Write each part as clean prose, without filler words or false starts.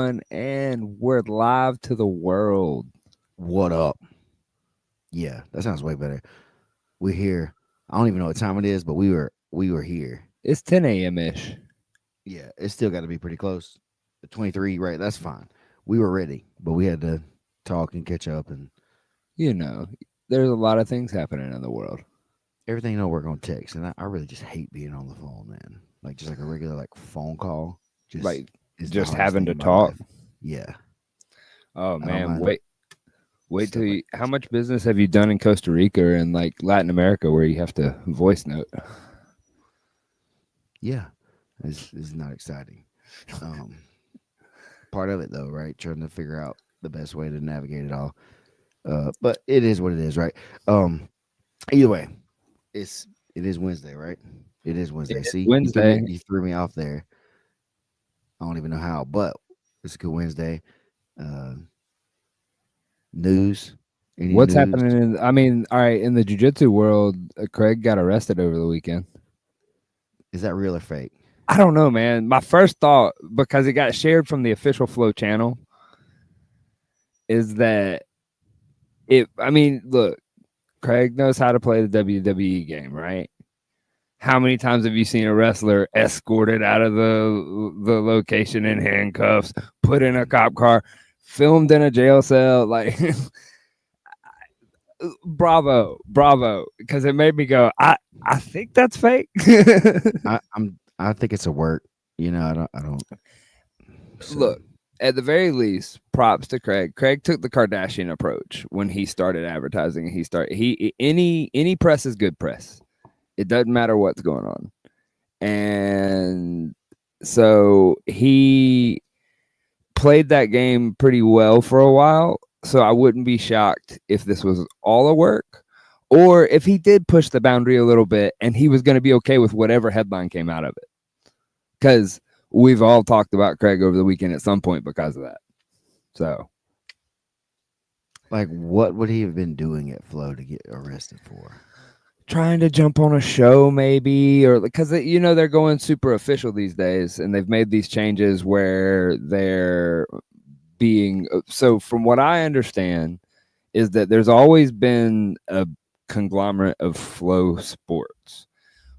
everyone, and we're live to the world. What up? Yeah, that sounds way better. We're here. I don't even know what time it is, but we were here. It's 10 a.m. ish. Yeah, it's still got to be pretty close. The 23, right? That's fine. We were ready, but we had to talk and catch up and You know, there's a lot of things happening in the world. everything. Don't work on text, and I really just hate being on the phone, man. Like just like a regular like phone call, just Like is the just hardest having thing to in my talk. life. Yeah, Oh I don't man, mind wait till stuff like you. How this. much business have you done in Costa Rica and like Latin America where you have to voice note? Yeah, it's not exciting. Um, Part of it though, right? Trying to figure out the best way to navigate it all. But it is what it is, right? Um, Either way, it's it is Wednesday, right? It is Wednesday. It's See, Wednesday. you threw me off there. I don't even know how, but it's a good Wednesday. Uh, News? Any What's news? happening I mean, all right, in the jiu-jitsu world, Craig got arrested over the weekend. Is that real or fake? I don't know, man. My first thought, because it got shared from the official Flow channel, is that I mean, look, Craig knows how to play the WWE game, right? How many times have you seen a wrestler escorted out of the location in handcuffs, put in a cop car, filmed in a jail cell? Like, bravo, because it made me go, I think that's fake. I think it's a work. I don't. So Look, at the very least, props to Craig. Craig took the Kardashian approach when he started advertising. He any press is good press. It doesn't matter what's going on. And so he played that game pretty well for a while. So I wouldn't be shocked if this was all a work or if he did push the boundary a little bit and he was going to be okay with whatever headline came out of it. Because we've all talked about Craig over the weekend at some point because of that. So, like, what would he have been doing at Flow to get arrested for? trying to jump on a show maybe, or because they're going super official these days and they've made these changes where they're being so from what I understand is that there's always been a conglomerate of Flow sports,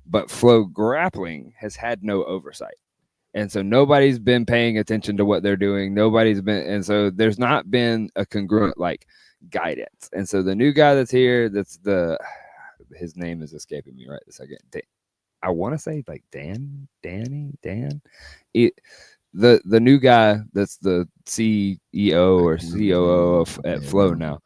but Flow grappling has had no oversight. And so nobody's been paying attention to what they're doing. And so there's not been a congruent like guidance. And so the new guy that's here, his name is escaping me right this second. I want to say like Dan. It, the new guy that's the CEO or COO at Flow now.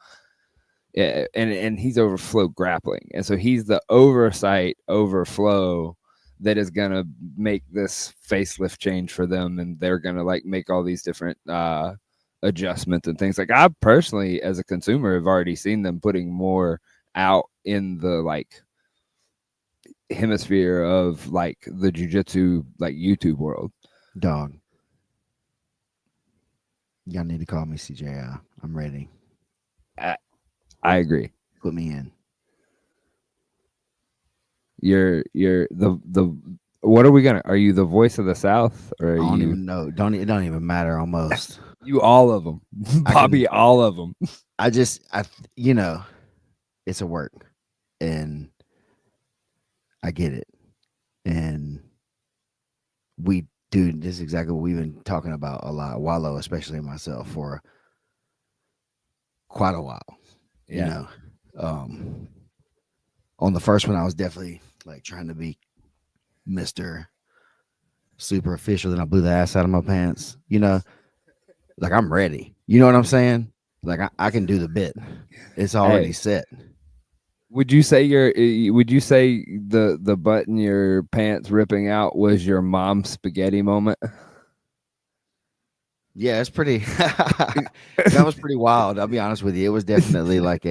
Yeah, and he's over Flow grappling. And so he's the oversight over Flow that is gonna make this facelift change for them, and they're gonna like make all these different adjustments and things. Like I personally, as a consumer, have already seen them putting more out in the like hemisphere of like the jiu-jitsu like YouTube world. Dog. Y'all need to call me CJI. I'm ready. I agree. Put me in. You're the what are we gonna? Are you the voice of the South, or are I don't you even know. It don't even matter almost. you all of them, I Bobby? can All of them. I just I you know, it's a work and I get it. And we dude, this is exactly what we've been talking about a lot, Wallow, especially myself, for quite a while. You Yeah. know. Um on the first one I was definitely like trying to be Mr. Super official, then I blew the ass out of my pants. Like I'm ready. You know what I'm saying? Like I can do the bit. It's already Hey, set. would you say the button your pants ripping out was your mom's spaghetti moment? Yeah, it's pretty that was pretty wild. I'll be honest with you. It was definitely like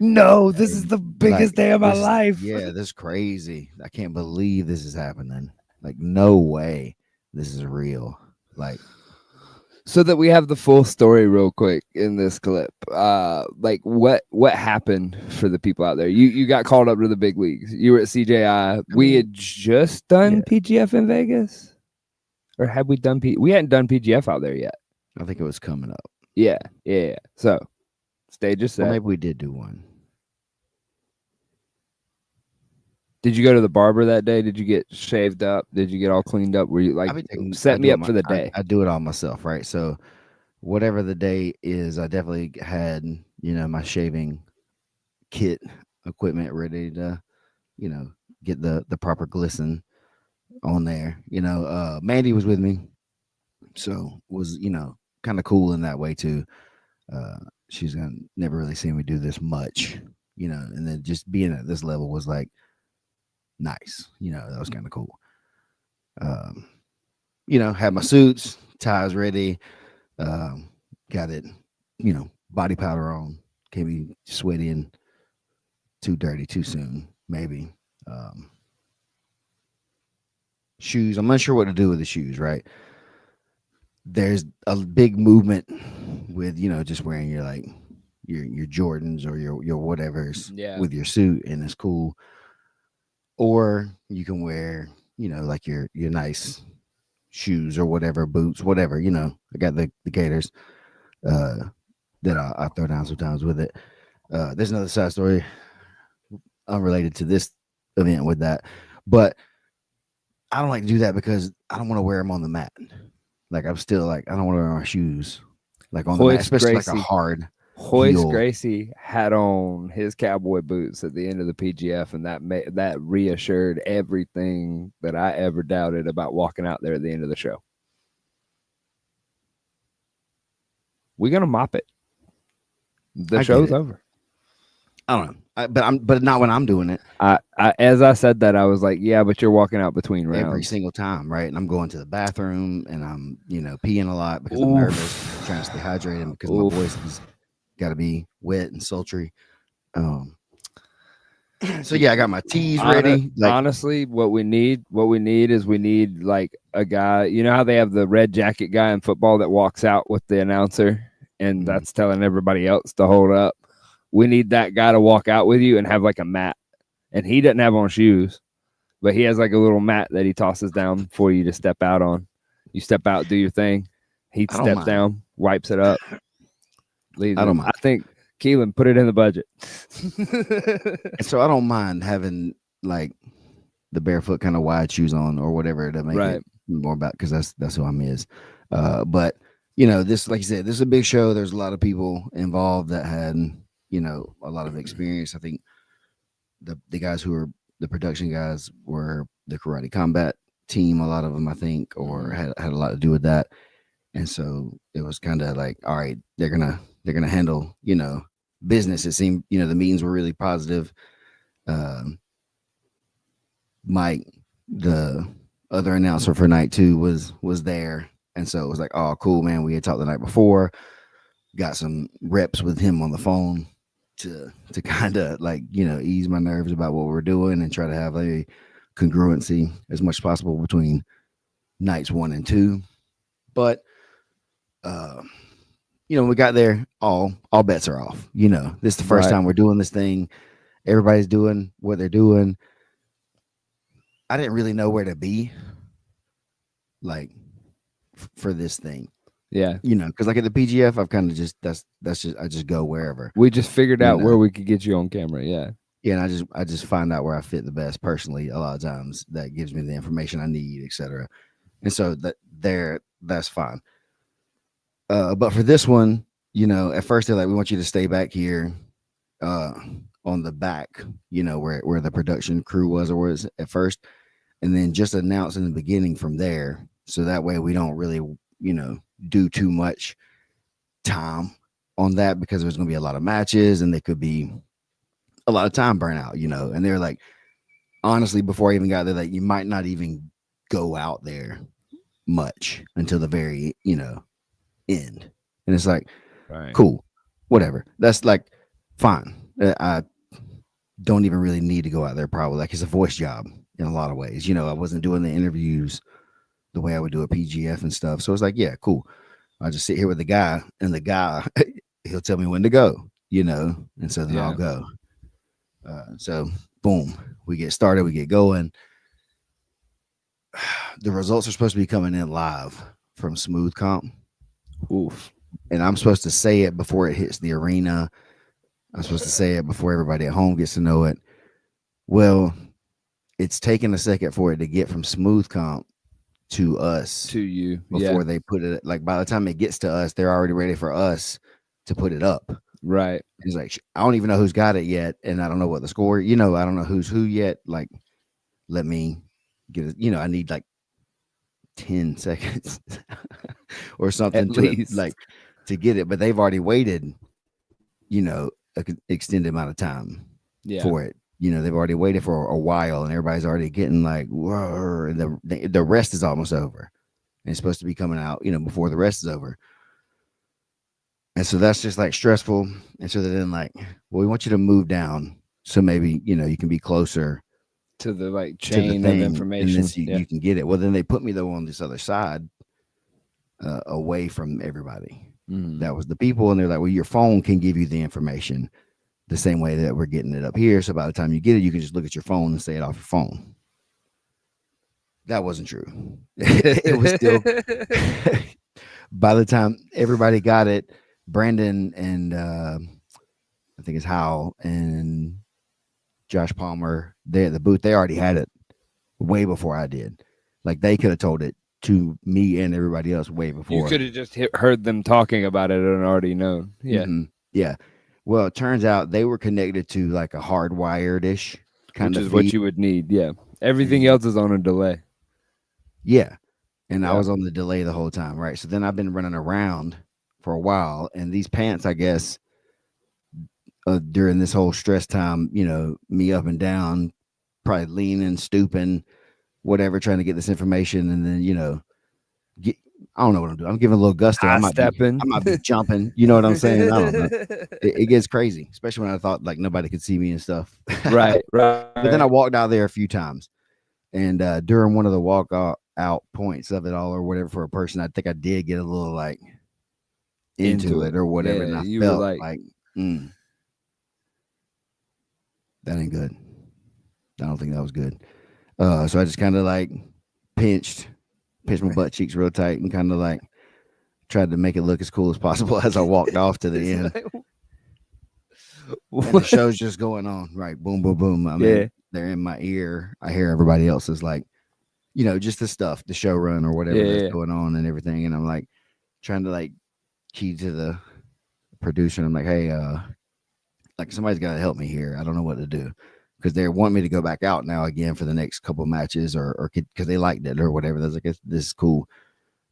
No, this is a the like biggest day of my this life. yeah, this is crazy. I can't believe this is happening. Like no way this is real. Like So that we have the full story real quick in this clip. Like what happened for the people out there? You got called up to the big leagues. You were at CJI. We had just done yeah. PGF in Vegas. Or had we done we hadn't done PGF out there yet. I think it was coming up. Yeah, yeah. So stage is Or set. maybe we did do one. Did you go to the barber that day? Did you get shaved up? Did you get all cleaned up? Were you like I set me do it up for the day? I do it all myself, right? So whatever the day is, I definitely had, my shaving kit equipment ready to, you know, get the proper glisten on there. Mandy was with me, so was, kind of cool in that way too. Uh, she's gonna never really seen me do this much, and then just being at this level was like nice. That was kind of cool. Um, had my suits, ties ready, um, got it, body powder on. Can't be sweaty and too dirty too soon, maybe. Um, Shoes, I'm not sure what to do with the shoes, right? There's a big movement with, just wearing your like your Jordans or your whatever's Yeah. with your suit and it's cool. Or you can wear, like your nice shoes or whatever, boots, whatever, I got the Gators uh that I throw down sometimes with it. There's another side story unrelated to this event with that. But I don't like to do that because I don't want to wear them on the mat. Like I'm still like I don't want to wear my shoes like on the mat, Hoist especially like a Gracie. hard Hoist heel. Gracie had on his cowboy boots at the end of the PGF, and that reassured everything that I ever doubted about walking out there at the end of the show. We're gonna mop it. The I get show's it. over. I don't know, but not when I'm doing it As I said that, I was like, yeah, but you're walking out between every rounds. single time, right? And I'm going to the bathroom and I'm peeing a lot because I'm nervous, trying to Oof. stay hydrated because my voice Oof. has got to be wet and sultry. Um, so yeah, I got my teas ready. Like, Honestly, what we need is we need like a guy. You know how they have the red jacket guy in football that walks out with the announcer, and mm, that's telling everybody else to hold up. We need that guy to walk out with you and have like a mat, and he doesn't have on shoes, but he has like a little mat that he tosses down for you to step out on. You step out, do your thing. He I don't steps mind. down, wipes it up, leaves I it. don't I mind. think Keelan put it in the budget. And so I don't mind having like the barefoot kind of wide shoes on or whatever to make it Right. more about because that's who I'm is. But this like you said, this is a big show. There's a lot of people involved that had a lot of experience. I think the guys who were the production guys were the karate combat team. A lot of them, I think, or Mhm. had a lot to do with that. And so it was kind of like, all right, they're gonna handle business. It seemed the meetings were really positive. Um, Mike, the other announcer for night two, was there, and so it was like, oh, cool, man. We had talked the night before, got some reps with him on the phone to kind of like ease my nerves about what we're doing and try to have a congruency as much as possible between nights one and two. But uh, we got there, all bets are off. This is the first Right. time we're doing this thing. Everybody's doing what they're doing. I didn't really know where to be, like for this thing, Yeah. because like at the PGF, I've kind of just that's just I just go wherever, We just figured you out know. where we could get you on camera. Yeah. Yeah, and I just find out where I fit the best personally. A lot of times that gives me the information I need, etc. And so that's fine. But for this one, at first they're like, we want you to stay back here, uh, on the back, where the production crew was at first, and then just announce in the beginning from there, so that way we don't really, do too much time on that because there's going to be a lot of matches and there could be a lot of time burnout, And they're like, honestly, before I even got there, like you might not even go out there much until the very, end. And it's like, Right. cool, whatever. That's like fine. I don't even really need to go out there. Probably like it's a voice job in a lot of ways. I wasn't doing the interviews the way I would do a PGF and stuff. So it's like, yeah, cool. I just sit here with the guy, and the guy he'll tell me when to go. And so then I'll Yeah. go. So boom, we get started, we get going. The results are supposed to be coming in live from Smooth Comp. Oof. And I'm supposed to say it before it hits the arena. I'm supposed to say it before everybody at home gets to know it. Well, it's taken a second for it to get from smooth comp to us To you. Yeah. before they put it. Like by the time it gets to us, they're already ready for us to put it up. Right. He's like, I don't even know who's got it yet, and I don't know what the score. I don't know who's who yet. Like, let me get it. I need like 10 seconds or At something to it, least. like to get it. But they've already waited, extended amount of time Yeah. for it. They've already waited for a while, and everybody's already getting like, whoa, and the rest is almost over. And it's supposed to be coming out, before the rest is over. And so that's just like stressful. And so then like, well, we want you to move down. So maybe, you can be closer To the like to the chain of thing and information. this you, Yeah. you can get it. Well, then they put me though on this other side, away from everybody. Mm. That was the people. And they're like, well, your phone can give you the information the same way that we're getting it up here. So by the time you get it, you can just look at your phone and say it off your phone. That wasn't true. It was still, by the time everybody got it, Brandon and I think it's Howell and Josh Palmer, they at the booth, they already had it way before I did. Like they could have told it to me and everybody else way before. You could have just heard them talking about it and already known. Yeah. Mhm. Yeah. Well, it turns out they were connected to like a hardwired ish kind Which of is feed. what you would need. Yeah. Everything else is on a delay. Yeah. And I Yeah. was on the delay the whole time. Right. So then I've been running around for a while. And these pants, I guess, during this whole stress time, me up and down, probably leaning, stooping, whatever, trying to get this information. And then, get, I don't know what I'm doing. I'm giving a little gusto. High stepping. I might be jumping. You know what I'm saying? I don't know. It gets crazy, especially when I thought like nobody could see me and stuff. Right. But then I walked out there a few times. And during one of the walk out points of it all or whatever for a person, I think I did get a little like into it or whatever. Yeah, And I you felt were like that ain't good. I don't think that was good. So I just kind of like pinched my butt cheeks real tight and kind of like tried to make it look as cool as possible as I walked off to the end. And the show's just going on, right? Boom, boom, boom. I mean, they're in my ear. I hear everybody else's like, just the stuff, the show run or whatever that's going on and everything. And I'm like trying to like key to the producer. And I'm like, hey, like somebody's got to help me here. I don't know what to do because they want me to go back out now again for the next couple of matches or because they liked it or whatever. That's like, this is cool.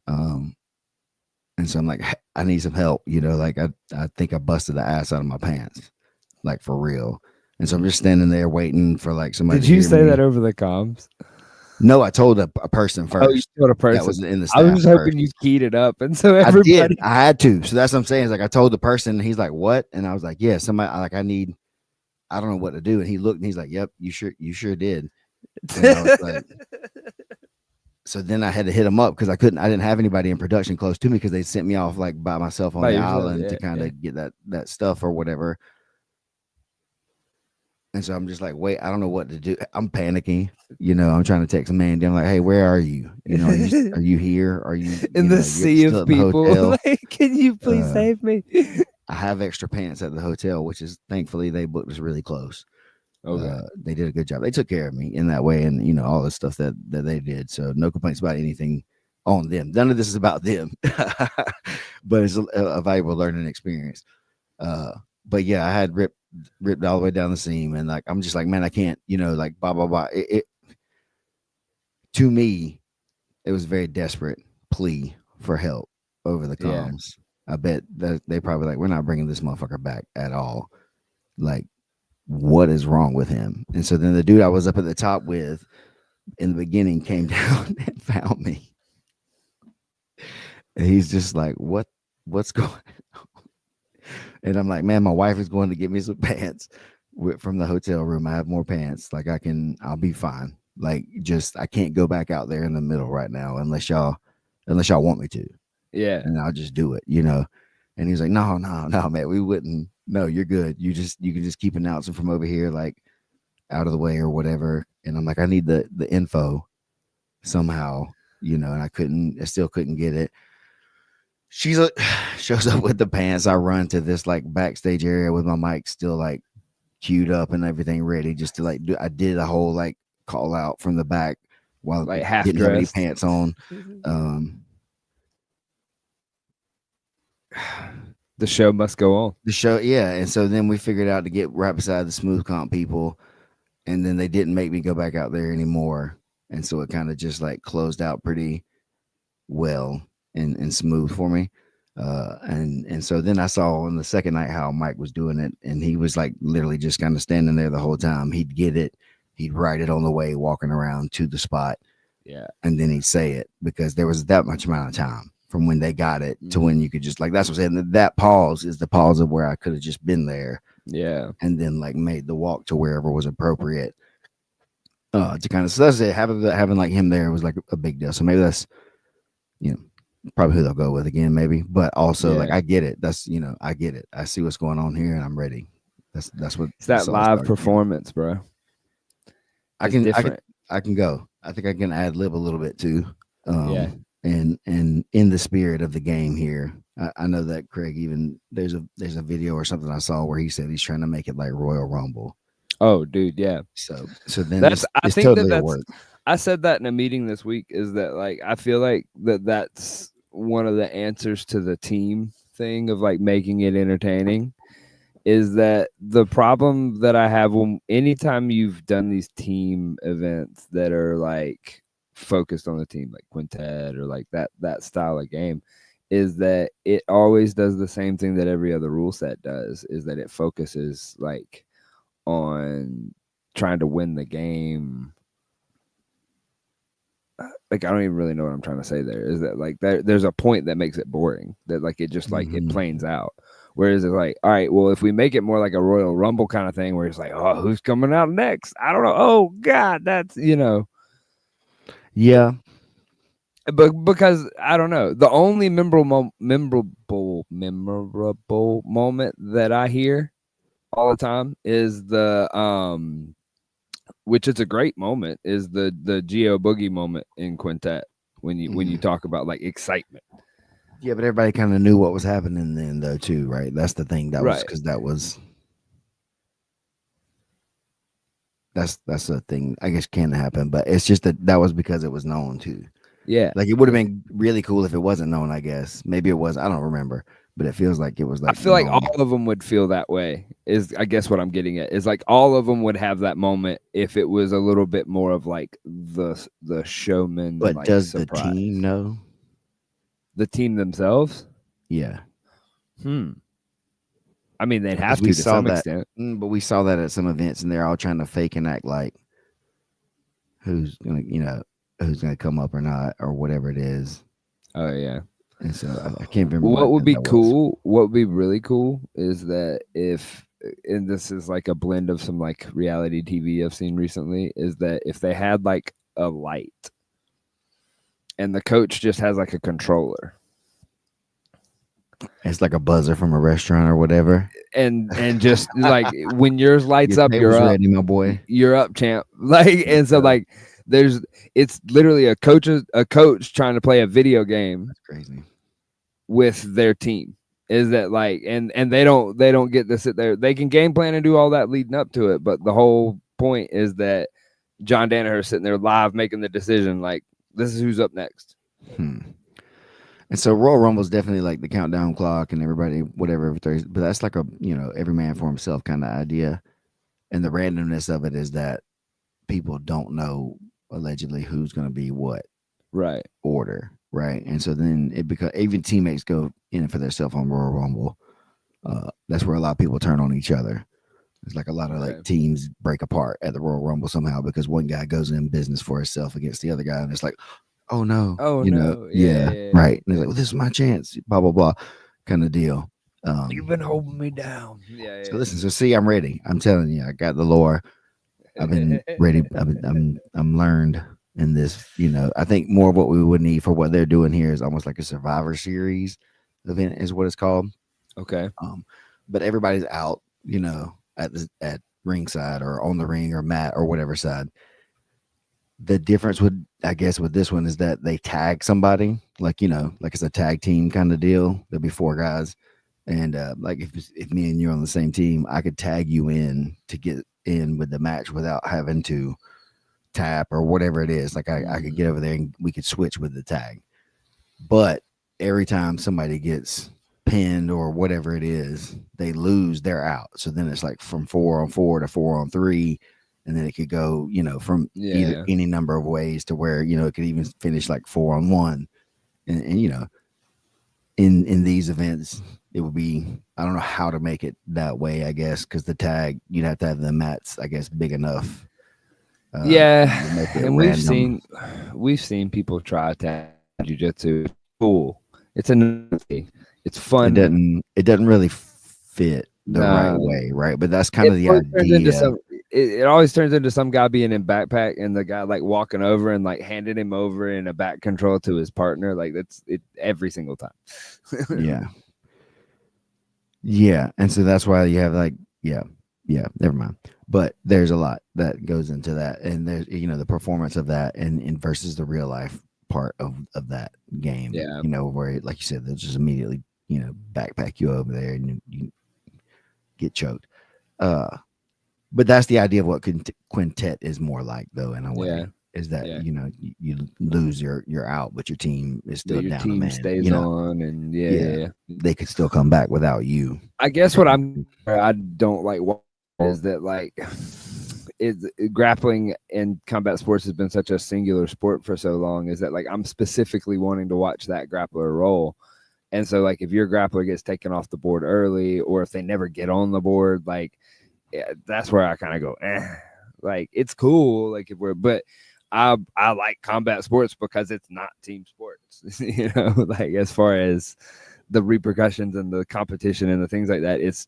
And so I'm like, I need some help. Like I think I busted the ass out of my pants, like for real. And so I'm just standing there waiting for like somebody. Did you say that over the comms? No, I told a person first. Oh, you told a person. That was in the staff. I was just hoping you keyed it up, and so everybody. I did. I had to. So that's what I'm saying. Is like I told the person, and he's like, "What?" And I was like, "Yeah, somebody. Like I need. I don't know what to do." And he looked, and he's like, "Yep, you sure did." And I was like, so then I had to hit him up because I didn't have anybody in production close to me because they sent me off like by myself on the island to kind of get that stuff or whatever. And so I'm just like, wait, I don't know what to do. I'm panicking. I'm trying to text Mandy. I'm like, hey, where are you? Are you here? Are you in the sea of people? Like, can you please save me? I have extra pants at the hotel, which is thankfully they booked us really close. Okay. They did a good job. They took care of me in that way, and all the stuff that they did. So no complaints about anything on them. None of this is about them, but it's a valuable learning experience. But yeah, I had ripped all the way down the seam, and like I'm just like, man, I can't, like blah blah blah. It to me, it was a very desperate plea for help over the comms. I bet that they probably like, we're not bringing this motherfucker back at all. Like, what is wrong with him? And so then the dude I was up at the top with in the beginning came down and found me. And he's just like, what's going on? And I'm like, man, my wife is going to get me some pants from the hotel room. I have more pants. Like I'll be fine. Like I can't go back out there in the middle right now unless y'all want me to. Yeah. And I'll just do it, And he's like, no, man, we wouldn't. No, you're good. You can just keep announcing from over here, like out of the way or whatever. And I'm like, I need the info somehow, and I still couldn't get it. She's a, shows up with the pants. I run to this like backstage area with my mic still like queued up and everything ready, just to like do. I did a whole like call out from the back while Like I half didn't have any dressed. pants on. Um, The show must go on. the show, yeah. And so then we figured out to get right beside the smooth comp people, and then they didn't make me go back out there anymore. And so it kind of just like closed out pretty well and smooth for me. And so then I saw on the second night how Mike was doing it, and he was like literally just kind of standing there the whole time. He'd get it, he'd write it on the way, walking around to the spot, Yeah. and then he'd say it because there was that much amount of time from when they got it to when you could just like that's what I'm saying. That pause is the pause of where I could have just been there Yeah. and then like made the walk to wherever was appropriate. To kind of so that's it. Having like him there was like a big deal. So maybe that's probably who they'll go with again, maybe. But also like Yeah. I get it. That's I get it. I see what's going on here and I'm ready. That's what It's it's that all live started. performance, bro. I It's can different. I can go. I think I can ad lib a little bit too. Yeah. And in the spirit of the game here, I know that Craig even there's a video or something I saw where he said he's trying to make it like Royal Rumble. Oh, dude, yeah. So then That's I it's think totally a that's work. I said that in a meeting this week is that like I feel like that's one of the answers to the team thing of like making it entertaining is that the problem that I have when anytime you've done these team events that are like focused on the team like quintet or like that style of game is that it always does the same thing that every other rule set does is that it focuses like on trying to win the game. Like I don't even really know what I'm trying to say there is that like there's a point that makes it boring that like it just like it planes out. Whereas it's like, all right, well, if we make it more like a Royal Rumble kind of thing where it's like, oh, who's coming out next? I don't know. Oh God, that's Yeah. but because I don't know. The only memorable moment that I hear all the time is the which is a great moment, is the Geo Boogie moment in Quintet when you talk about like excitement. Yeah, but everybody kind of knew what was happening then, though, too, right? That's the thing. That was Right. because that's a thing. I guess can happen, but it's just that was because it was known too. Yeah. Like it would have been really cool if it wasn't known. I guess maybe it was. I don't remember, but it feels like it was I like feel like known. all of them would feel that way. Is I guess what I'm getting at is like all of them would have that moment if it was a little bit more of like the showman. But like, does surprise. the team know? The team themselves? Yeah. I mean, they'd Because have we to saw some that, extent. but we saw that at some events, and they're all trying to fake and act like who's gonna come up or not or whatever it is. Oh yeah. And so I can't remember What would be that was. cool? What would be really cool is that if, and this is like a blend of some like reality TV I've seen recently, is that if they had like a light and the coach just has like a controller It's like a buzzer from a restaurant or whatever. and just like when yours lights Your up, table's you're up. ready, my boy. You're up, champ. Like, and so like it's literally a coach trying to play a video game. That's crazy. With their team. Is that like and they don't get to sit there. They can game plan and do all that leading up to it, but the whole point is that John Danaher sitting there live making the decision like this is who's up next. And so Royal Rumble is definitely like the countdown clock and everybody whatever every Thursday, but that's like a every man for himself kind of idea. And the randomness of it is that people don't know allegedly who's going to be what Right. order, right? And so then it because even teammates go in for themselves on Royal Rumble. That's where a lot of people turn on each other. It's like a lot of like teams break apart at the Royal Rumble somehow because one guy goes in business for himself against the other guy, and it's like, oh no, Yeah. right. And it's like, well, this is my chance, blah blah blah, kind of deal. You've been holding me down. Yeah. So listen, so see, I'm ready. I'm telling you, I got the lore. I've been ready. I'm learned in this. I think more of what we would need for what they're doing here is almost like a Survivor Series event, is what it's called. Okay. But everybody's out, at ringside or on the ring or mat or whatever side. The difference with, I guess, with this one is that they tag somebody, like, like it's a tag team kind of deal. There'll be four guys, and like if me and you're on the same team, I could tag you in to get in with the match without having to tap or whatever it is. Like I could get over there and we could switch with the tag. But every time somebody gets pinned or whatever it is, they lose, they're out. So then it's like from 4-on-4 to 4-on-3. And then it could go, from either Yeah. any number of ways to where, it could even finish like 4-on-1. And in these events, it would be, I don't know how to make it that way, I guess, because the tag, you'd have to have the mats, I guess, big enough Yeah, to make it and random. we've seen people try tag jujitsu. It's cool. It's a novelty. It's It fun. doesn't really fit the right No, way, right? But that's kind it of the always turns into idea. some. It always turns into some guy being in backpack and the guy like walking over and like handing him over in a back control to his partner. Like that's it every single time. Yeah. Yeah. And so that's why you have like, yeah, yeah, never mind. But there's a lot that goes into that. And there's, the performance of that and versus the real life part of that game, Yeah, where, like you said, they'll just immediately, backpack you over there and you get choked. Uh, but that's the idea of what quintet is more like, though, in a yeah, way, is that, yeah. you lose you're out, but your team is But still your down a team man, stays on, and yeah, yeah, yeah, yeah. they could still come back without you. I guess what I don't like is that like it's grappling and combat sports has been such a singular sport for so long. Is that like I'm specifically wanting to watch that grappler roll, and so like if your grappler gets taken off the board early, or if they never get on the board, like yeah, that's where I kind of go, like it's cool, like if we're but. I like combat sports because it's not team sports, like as far as the repercussions and the competition and the things like that. It's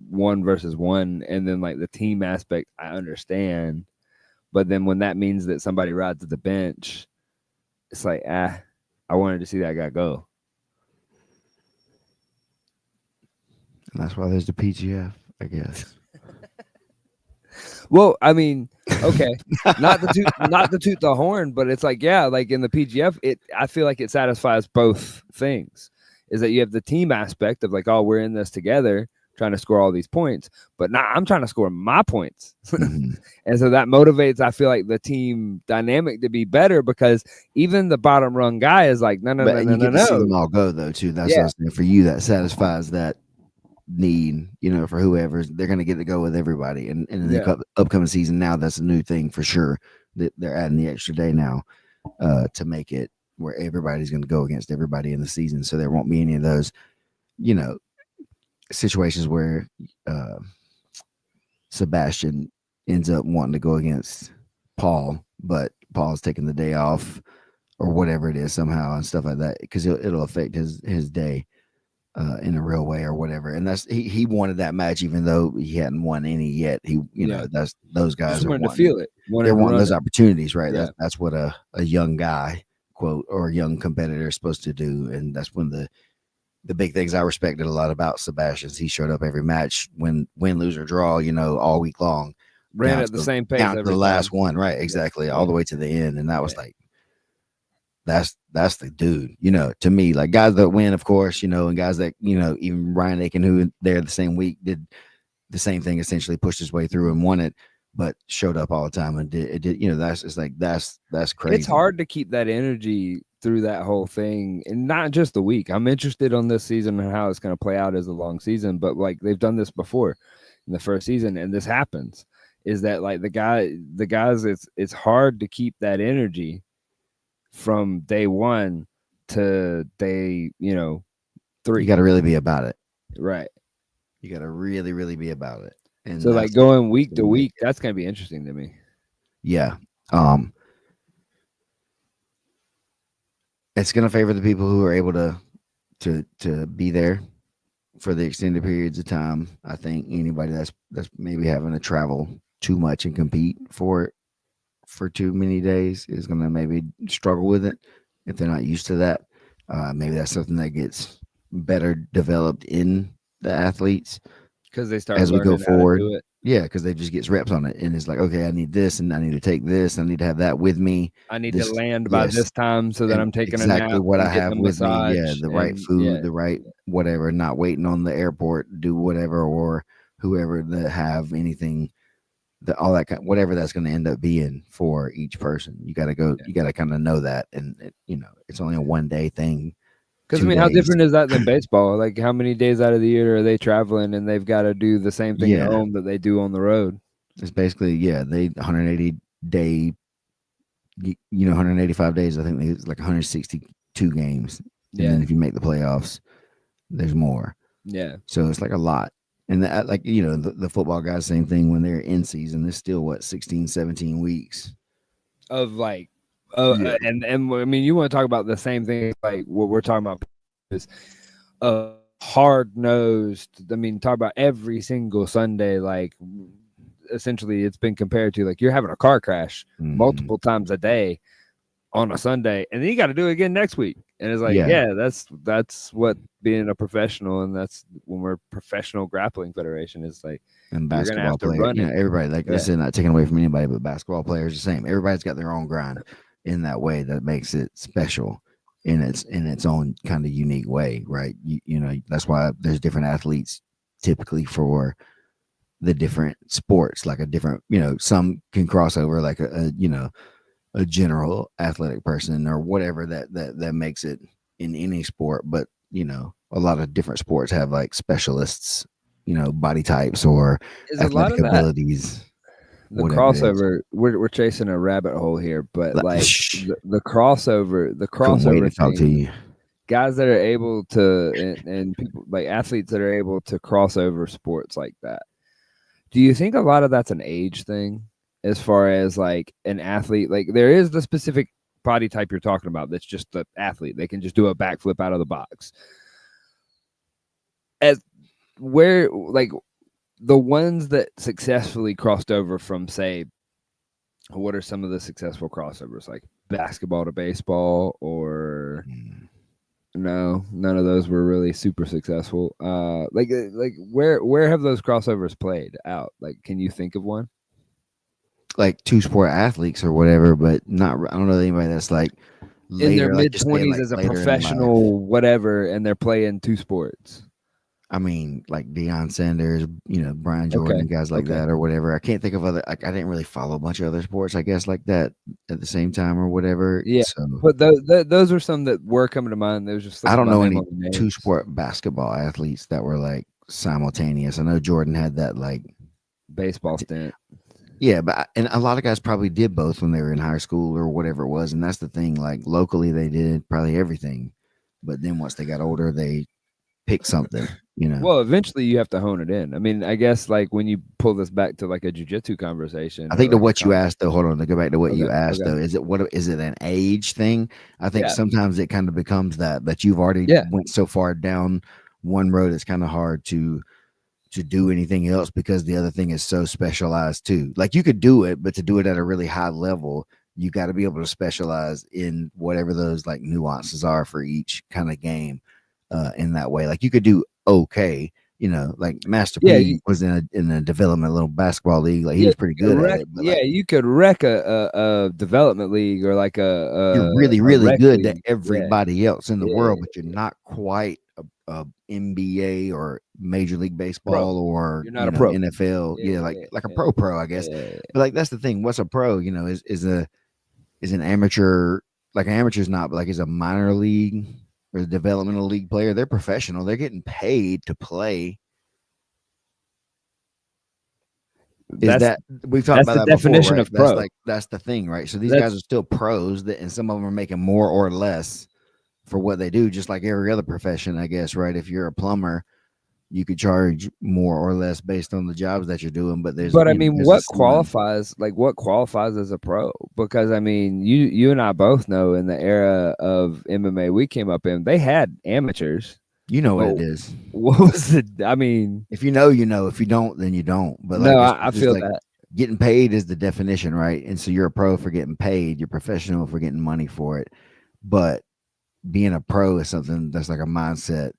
one versus one, and then like the team aspect, I understand. But then when that means that somebody rides to the bench, it's like I wanted to see that guy go. And that's why there's the PGF, I guess. Well, I mean, okay, not to toot the horn, but it's like yeah, like in the PGF, I feel like it satisfies both things. Is that you have the team aspect of like, oh, we're in this together, trying to score all these points, but now I'm trying to score my points. Mm-hmm. And so that motivates, I feel like, the team dynamic to be better because even the bottom rung guy is like, no, no, But no, and no, you no, get to see no. them all go though too. That's what I Yeah, was saying. For you, that satisfies that need, for whoever they're going to get to go with everybody. And in the yeah, upcoming season now, that's a new thing for sure. That they're adding the extra day now to make it where everybody's going to go against everybody in the season. So there won't be any of those, you know, situations where uh, Sebastian ends up wanting to go against Paul, but Paul's taking the day off or whatever it is somehow and stuff like that because it'll affect his day in a real way or whatever. And that's he wanted that match even though he hadn't won any yet. He yeah. that's those Just guys are wanted to wanting feel it, wanted they're to wanting run those it. opportunities, right? Yeah, That's what a young guy quote or a young competitor is supposed to do, and that's one of the big things I respected a lot about Sebastian. He showed up every match, win, lose or draw, all week long, ran at the same pace down to the every last time. one, right? Yeah, Exactly, all yeah, the way to the end, and that was yeah. like that's the dude, to me. Like guys that win, of course, and guys that even Ryan Aiken, who there the same week did the same thing, essentially pushed his way through and won it, but showed up all the time and did it. Did that's it's like that's It's crazy. hard to keep that energy through that whole thing, and not just the week. I'm interested on this season and how it's going to play out as a long season, but like they've done this before in the first season, and this happens. Is that like the guys? It's hard to keep that energy from day one to day You three, got to really be about it. right? You got to really, really be about it, and So like that's going what's week going to to make week, it. that's going to be interesting to me. Yeah. Um, it's going to favor the people who are able to be there for the extended periods of time. I think anybody that's maybe having to travel too much and compete for it for too many days is going to maybe struggle with it if they're not used to that. Maybe that's something that gets better developed in the athletes Because they start as we go learning how to forward. do it. Yeah, because they just gets reps on it, and it's like, okay, I need this, and I need to take this, I need to have that with me. I need to This, land by yes, this time so that and I'm taking a exactly nap what I and getting have a with me. Yeah, massage the right and food, yeah. the right whatever, not waiting on the airport to do whatever or whoever that have anything that all that kind, whatever that's going to end up being for each person. You got to go. You got to kind of know that, and it's only a 1 day thing, Because I two mean, how days. different is that than baseball? Like, how many days out of the year are they traveling and they've got to do the same thing at Yeah, home that they do on the road? it's basically they 180 day, 185 days. I think it's like 162 games, and Yeah, then if you make the playoffs, there's more. yeah. So it's like a lot. And that, like the football guys, same thing when they're in season. There's still what 16, 17 weeks. Of like, Yeah. and I mean, you want to talk about the same thing like what we're talking about is hard nosed. I mean, talk about every single Sunday, like essentially it's been compared to like you're having a car crash Mm-hmm. multiple times a day on a Sunday, and then you got to do it again next week. And it's like, Yeah. yeah, that's what being a professional, and that's when we're professional grappling federation is like And you're gonna basketball have to player, run it. everybody, like Yeah, this is not taken away from anybody, but basketball players the same. Everybody's got their own grind in that way that makes it special in its own kind of unique way, right? That's why there's different athletes typically for the different sports, like a different, some can cross over like a general athletic person or whatever that makes it in any sport, but a lot of different sports have like specialists, body types or is a lot athletic of that abilities, the whatever it is. crossover. We're chasing a rabbit hole here, but Like, like shh, the couldn't wait crossover to talk to thing, you. guys that are able to and people like athletes that are able to cross over sports like that. Do you think a lot of that's an age thing as far as like an athlete? Like there is the specific body type you're talking about that's just the athlete. They can just do a backflip out of the box. As where like the ones that successfully crossed over from say what are some of the successful crossovers like basketball to baseball or Mm. no, none of those were really super successful. Like where have those crossovers played out? Like, can you think of one Like two sport athletes or whatever, but not. I don't know anybody that's like in their later, like mid just say twenties like as a later in life. professional, whatever, and they're playing two sports? I mean, like Deion Sanders, Brian Okay, Jordan, guys like okay, that or whatever. I can't think of other. Like, I didn't really follow a bunch of other sports, I guess, like that at the same time or whatever. yeah. So But those are some that were coming to mind. They was just I slipping don't my know name any on the two names. sport basketball athletes that were like simultaneous. I know Jordan had that like, Baseball stint. yeah, and a lot of guys probably did both when they were in high school or whatever it was. And that's the thing. Like locally, they did probably everything, but then once they got older, they picked something. Well, eventually you have to hone it in. I mean, I guess like when you pull this back to like a jujitsu conversation I or think to like a what you asked though, hold on, to go back to what you okay, asked okay, though, is it an age thing? I think yeah, sometimes it kind of becomes that you've already yeah. went so far down one road, it's kind of hard to do anything else because the other thing is so specialized too. Like you could do it, but to do it at a really high level, you got to be able to specialize in whatever those like nuances are for each kind of game. In that way, like you could do okay, like Master Yeah, P was in a development little basketball league, like he yeah, was pretty good at it, but like you could wreck a development league or like you're really, a really rec good to league. Yeah, everybody else in the yeah. world, but you're not quite a NBA or Major League Pro. Baseball or You're not a pro. NFL. Yeah, Yeah, like yeah, like a yeah, pro, I guess. yeah. But like that's the thing. What's a pro? Is an amateur, like an amateur's not, but like is a minor league or a developmental league player. They're professional. They're getting paid to play. Is That's that we've talked that's about the that before, definition right? of That's pro. like that's the thing, right? So these guys That's are still pros and some of them are making more or less for what they do, just like every other profession, I guess, right? If you're a plumber, you could charge more or less based on the jobs that you're doing, but there's but I mean, there's a ceiling. what qualifies as a pro? Because I mean, you and I both know in the era of MMA we came up in, they had amateurs. You know what But it is. what was it? I mean, If you know, you know. If you don't, then you don't. But no, like I it's just feel like that. getting paid is the definition, right? And so you're a pro for getting paid. You're professional for getting money for it. But being a pro is something that's like a mindset.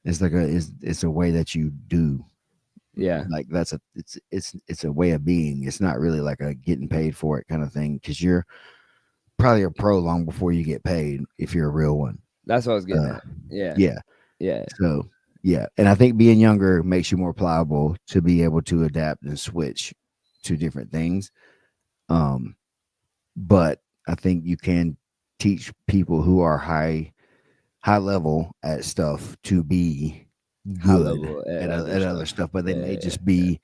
It's like it's a way that you do. Yeah. Like that's a it's a way of being. It's not really like a getting paid for it kind of thing because you're probably a pro long before you get paid if you're a real one. That's what I was getting Uh, at. Yeah. yeah. Yeah. So yeah, and I think being younger makes you more pliable to be able to adapt and switch to different things. Um, but I think you can teach people who are high level at stuff to be High good level at other at other stuff. stuff, but they Yeah. may Yeah. just be,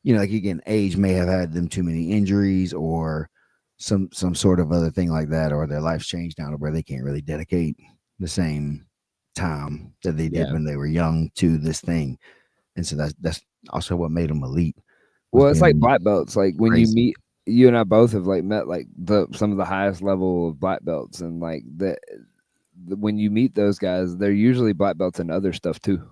like again, age may have had them too many injuries or some sort of other thing like that, or their life's changed now to where they can't really dedicate the same time that they did Yeah. when they were young to this thing. And so that's also what made them elite was Well, it's like being black belts. Like when you crazy. meet, you and I both have like met like the some of the highest level of black belts, and like when you meet those guys, they're usually black belts and other stuff too.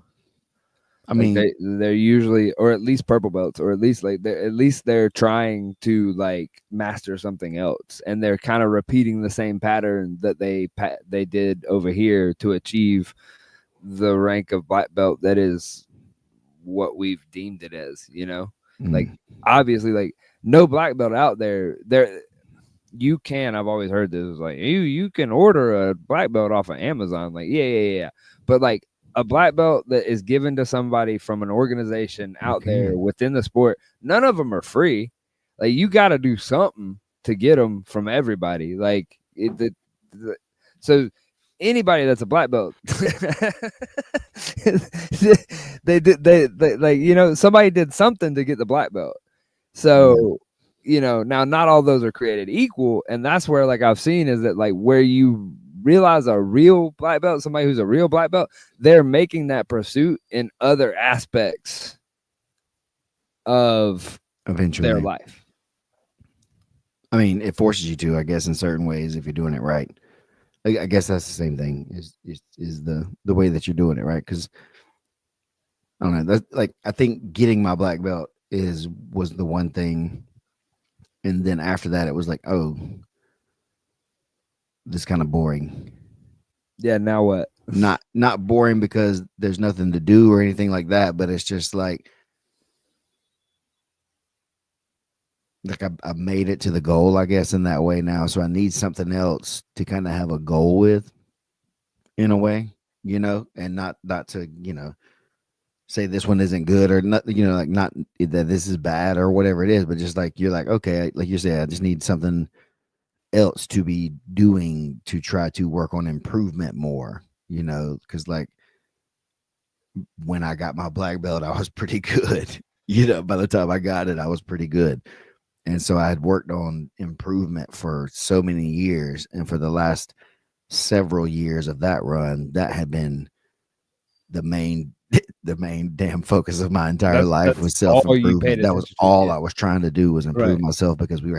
I Like mean, they're usually, or at least purple belts, or at least like they're trying to like master something else, and they're kind of repeating the same pattern that they did over here to achieve the rank of black belt that is what we've deemed it as. Like mm, obviously, like no black belt out there. You can. I've always heard this. Like you can order a black belt off of Amazon. Like yeah. But like a black belt that is given to somebody from an organization you out there can. within the sport, none of them are free. Like you got to do something to get them from everybody. Like so anybody that's a black belt, they like somebody did something to get the black belt. Yeah. So, now not all those are created equal. And that's where, like, I've seen is that, like, where you realize a real black belt, somebody who's a real black belt, they're making that pursuit in other aspects of their Eventually. life. I mean, it forces you to, I guess, in certain ways if you're doing it right. I guess that's the same thing is the way that you're doing it right. Because I don't know. That's like I think getting my black belt was the one thing, and then after that, it was like, oh, this kind of boring. Yeah, now what? Not boring because there's nothing to do or anything like that, but it's just like I made it to the goal, I guess, in that way now. So I need something else to kind of have a goal with, in a way, and not to say this one isn't good or not, like not that this is bad or whatever it is, but just like you're like, okay, like you said, I just need something else to be doing to try to work on improvement more, because like when I got my black belt, I was pretty good. By the time I got it, I was pretty good. And so I had worked on improvement for so many years. And for the last several years of that run, that had been the main the main damn focus of my entire life That's was self all you paid improvement. That was attention to. all Yeah. I was trying to do was Right. improve myself because we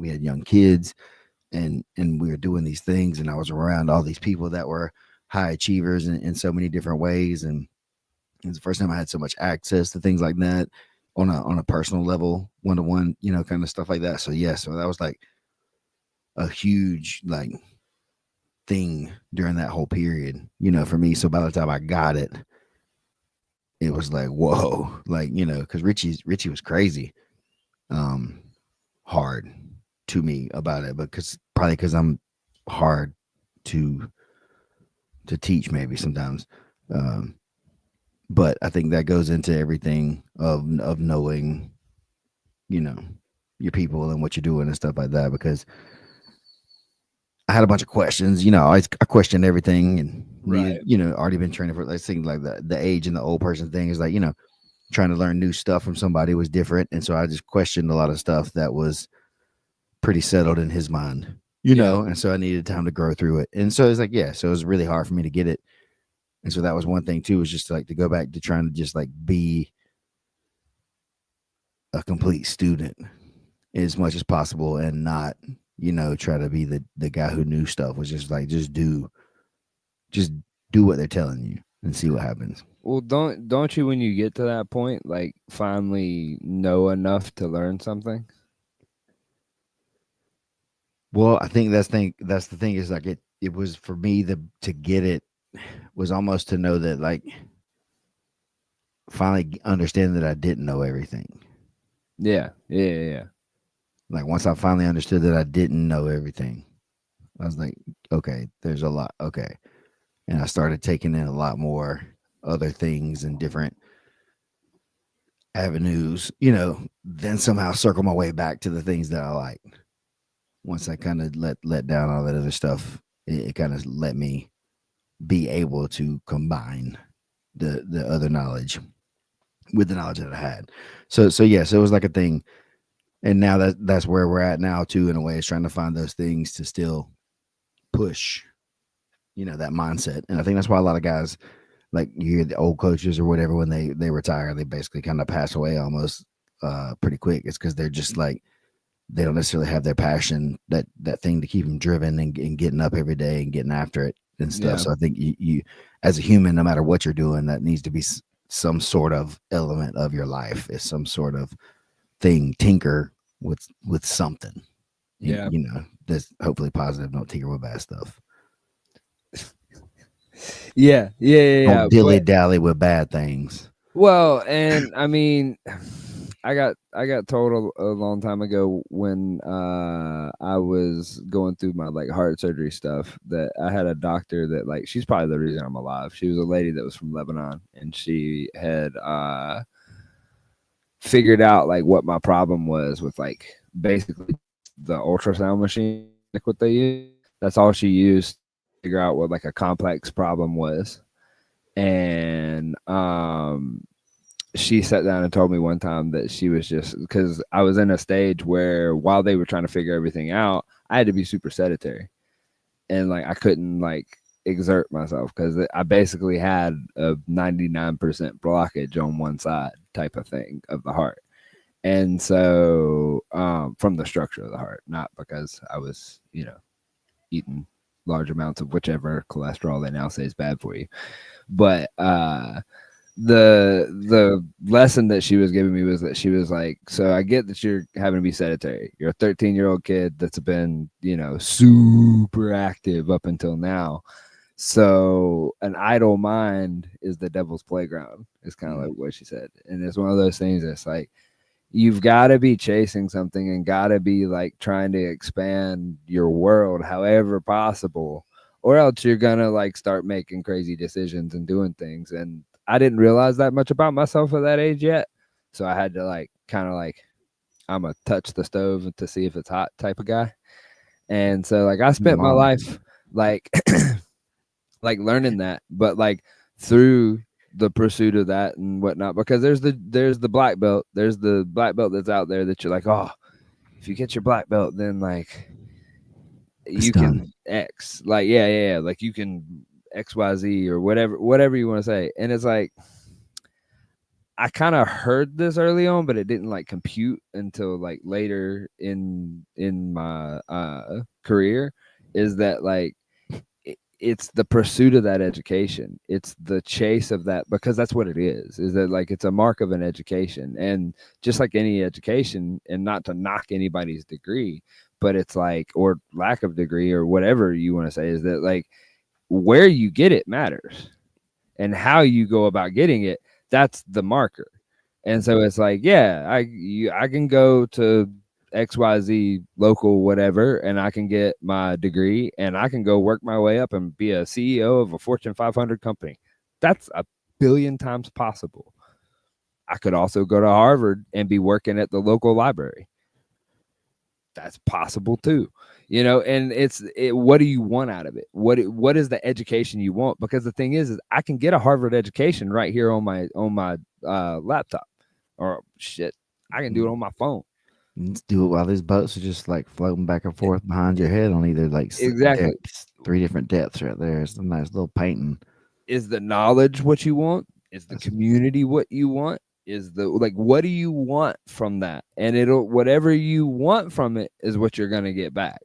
had young kids and we were doing these things and I was around all these people that were high achievers in so many different ways and it was the first time I had so much access to things like that on a personal level, one to one, kind of stuff like that. So yeah, so that was like a huge like thing during that whole period, for me. So by the time I got it, it was like whoa, like because Richie was crazy, um, hard to me about it, because probably because I'm hard to teach maybe sometimes. Um, but I think that goes into everything of knowing, you know, your people and what you're doing and stuff like that. Because I had a bunch of questions, I questioned everything and needed, Right. already been training for like things like the age and the old person thing is like, trying to learn new stuff from somebody was different. And so I just questioned a lot of stuff that was pretty settled in his mind, Yeah. and so I needed time to grow through it. And so it's like, yeah, so it was really hard for me to get it. And so that was one thing too, was just like to go back to trying to just like be a complete student as much as possible and not, try to be the guy who knew stuff. Was just like just do what they're telling you and see what happens. Well, don't you when you get to that point, like finally know enough to learn something? Well, I think that's the thing is like it was for me to get it was almost to know that like finally understanding that I didn't know everything. Yeah. Like once I finally understood that I didn't know everything, I was like, okay, there's a lot. Okay. And I started taking in a lot more other things and different avenues, then somehow circle my way back to the things that I like. Once I kind of let down all that other stuff, it kind of let me be able to combine the other knowledge with the knowledge that I had. So yes, it was like a thing. And now that's where we're at now too, in a way, is trying to find those things to still push, that mindset. And I think that's why a lot of guys, like you hear the old coaches or whatever, when they retire, they basically kind of pass away almost pretty quick. It's because they're just like, they don't necessarily have their passion, that thing to keep them driven and getting up every day and getting after it and stuff. Yeah. So I think you as a human, no matter what you're doing, that needs to be some sort of element of your life, is some sort of thing, tinker with something. Yeah. That's hopefully positive, don't tinker with bad stuff. Yeah. Don't dilly But dally with bad things. well, and I mean, I got told a long time ago when I was going through my like heart surgery stuff that I had a doctor that, like, she's probably the reason I'm alive. She was a lady that was from Lebanon, and she had figured out like what my problem was with, like, basically the ultrasound machine, like what they use. That's all she used to figure out what like a complex problem was. And she sat down and told me one time that she was just, because I was in a stage where while they were trying to figure everything out, I had to be super sedentary, and like I couldn't like exert myself because I basically had a 99% blockage on one side type of thing of the heart. And so from the structure of the heart, not because I was, eating large amounts of whichever cholesterol they now say is bad for you. But the lesson that she was giving me was that she was like, so I get that you're having to be sedentary. You're a 13-year-old kid that's been, super active up until now. So an idle mind is the devil's playground, is kind of like what she said. And it's one of those things that's like, you've got to be chasing something and got to be like trying to expand your world however possible, or else you're gonna like start making crazy decisions and doing things. And I didn't realize that much about myself at that age yet, so I had to like kind of like, I'm a touch the stove to see if it's hot type of guy. And so like I spent my life like like learning that, but like through the pursuit of that and whatnot, because there's the black belt, that's out there that you're like, oh, if you get your black belt, then like you can X, like yeah, like you can XYZ or whatever you want to say. And it's like, I kind of heard this early on, but it didn't like compute until like later in my career, is that like it's the pursuit of that education. It's the chase of that, because that's what it is that like it's a mark of an education. And just like any education, and not to knock anybody's degree, but it's like, or lack of degree or whatever you want to say, is that like where you get it matters, and how you go about getting it, that's the marker. And so it's like, yeah, I can go to XYZ local whatever, and I can get my degree, and I can go work my way up and be a CEO of a Fortune 500 company. That's a billion times possible. I could also go to Harvard and be working at the local library. That's possible too. And what do you want out of it? What is the education you want? Because the thing is I can get a Harvard education right here on my laptop, or shit, I can do it on my phone. Let's do it while these boats are just like floating back and forth behind your head on either like Exactly. depths, 3 different depths right there. It's a nice little painting. Is the knowledge what you want? Is the community what you want? Is the like, what do you want from that? And whatever you want from it is what you're gonna get back.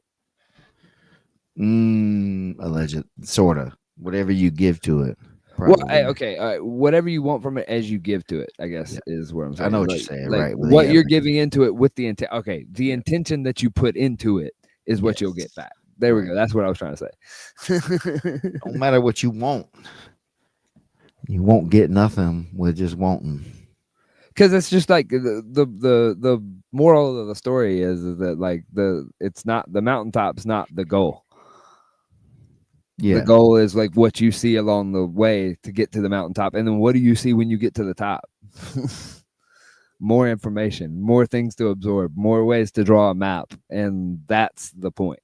Alleged, sort of. Whatever you give to it. Well, okay, all right. Whatever you want from it as you give to it, I guess, is what I'm saying. I know what like, you're saying, like right? What you're giving into it with the intent. Okay, the intention that you put into it is what you'll get back. There we go. That's what I was trying to say. Don't matter what you want. You won't get nothing with just wanting. Because it's just like the moral of the story is that like it's not the mountaintop's not the goal. The Yeah. goal is like what you see along the way to get to the mountaintop, and then what do you see when you get to the top? More information, more things to absorb, more ways to draw a map, and that's the point.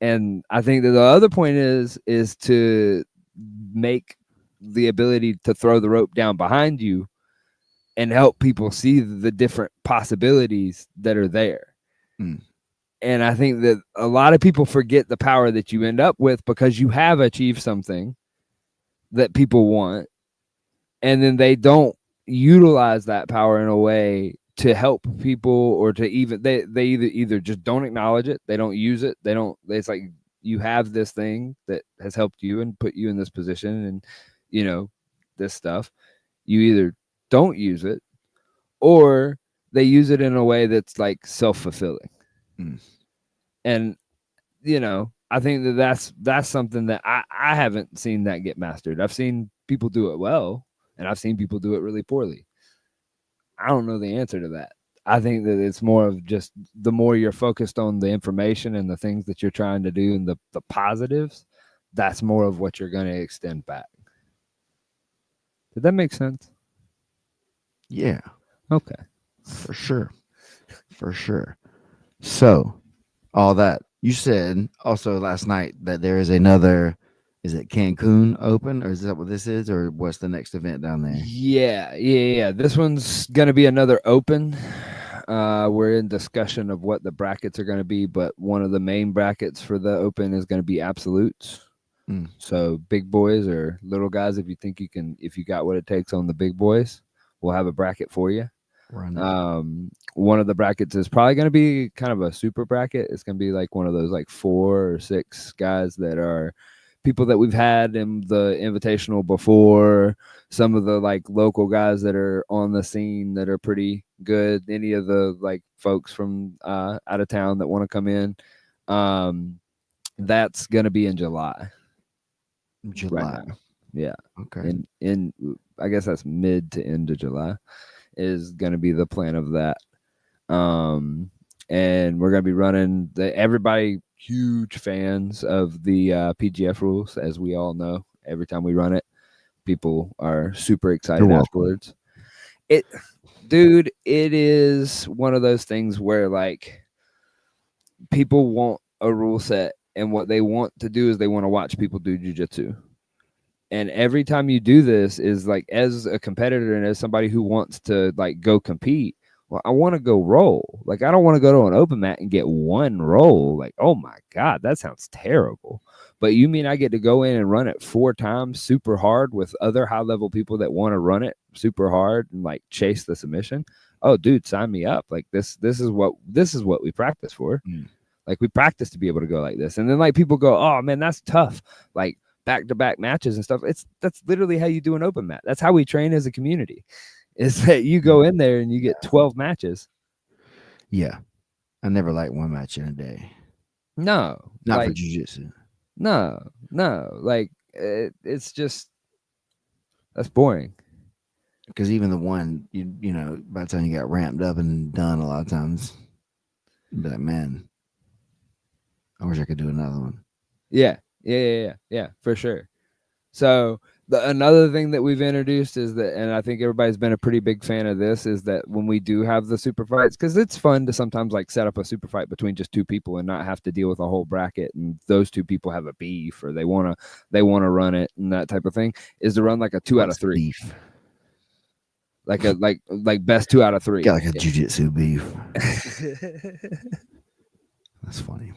And I think that the other point is to make the ability to throw the rope down behind you and help people see the different possibilities that are there. Mm. And I think that a lot of people forget the power that you end up with because you have achieved something that people want, and then they don't utilize that power in a way to help people, or to even they either just don't acknowledge it, they don't use it, they don't, it's like you have this thing that has helped you and put you in this position, and you know, this stuff, you either don't use it, or they use it in a way that's like self-fulfilling. Mm. And you know, I think that that's something that I haven't seen that get mastered. I've seen people do it well, and I've seen people do it really poorly. I don't know the answer to that. I think that it's more of just the more you're focused on the information and the things that you're trying to do and the positives, that's more of what you're going to extend back. Did that make sense? Yeah. Okay. For sure. For sure. So, all that you said also last night that there is another, is it Cancun Open, or is that what this is, or what's the next event down there? Yeah. This one's going to be another open. We're in discussion of what the brackets are going to be, but one of the main brackets for the open is going to be absolutes. Mm. So big boys or little guys, if you think you can, if you got what it takes on the big boys, we'll have a bracket for you. One of the brackets is probably going to be kind of a super bracket. It's going to be like one of those like 4 or 6 guys that are people that we've had in the invitational before, some of the like local guys that are on the scene that are pretty good, any of the like folks from out of town that want to come in. That's going to be in July. July. Right now. Yeah. Okay. In I guess that's mid to end of July is going to be the plan of that. And we're going to be running everybody huge fans of the PGF rules, as we all know. Every time we run it, people are super excited afterwards. Dude, it is one of those things where like people want a rule set, and what they want to do is they want to watch people do jujitsu. And every time you do this is like, as a competitor and as somebody who wants to like go compete, well, I want to go roll. Like, I don't want to go to an open mat and get one roll. Like, oh my God, that sounds terrible. But you mean I get to go in and run it 4 times super hard with other high level people that want to run it super hard and like chase the submission? Oh, dude, sign me up. Like this is what we practice for. Like, we practice to be able to go like this. And then like people go, oh man, that's tough. Like, back-to-back matches and stuff. That's literally how you do an open mat. That's how we train as a community, is that you go in there and you get 12 matches. Yeah. I never liked one match in a day. No. Not like, for jiu-jitsu. No. Like, it's just, that's boring. Because even the one, you know, by the time you got ramped up and done, a lot of times, you'd be like, man, I wish I could do another one. Yeah, for sure. So another thing that we've introduced is that, and I think everybody's been a pretty big fan of this, is that when we do have the super fights, because it's fun to sometimes like set up a super fight between just 2 people and not have to deal with a whole bracket, and those 2 people have a beef or they want to run it and that type of thing, is to run like a 2 out of 3 beef. Like a like best 2 out of 3. Got like a jiu-jitsu beef. That's funny.